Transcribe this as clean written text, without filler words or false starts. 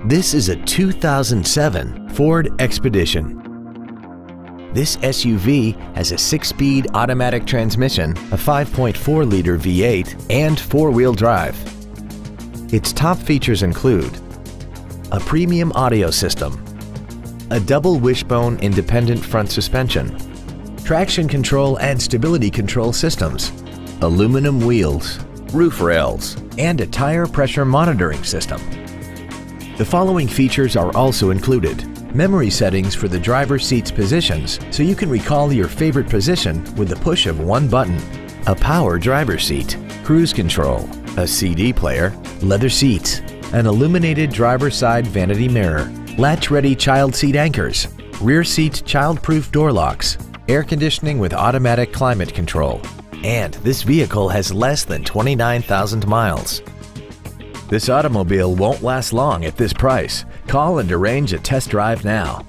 This is a 2007 Ford Expedition. This SUV has a 6-speed automatic transmission, a 5.4-liter V8, and 4-wheel drive. Its top features include a premium audio system, a double wishbone independent front suspension, traction control and stability control systems, aluminum wheels, roof rails, and a tire pressure monitoring system. The following features are also included: memory settings for the driver's seat's positions so you can recall your favorite position with the push of one button, a power driver's seat, cruise control, a CD player, leather seats, an illuminated driver's side vanity mirror, latch-ready child seat anchors, rear seat child-proof door locks, air conditioning with automatic climate control, and this vehicle has less than 29,000 miles. This automobile won't last long at this price. Call and arrange a test drive now.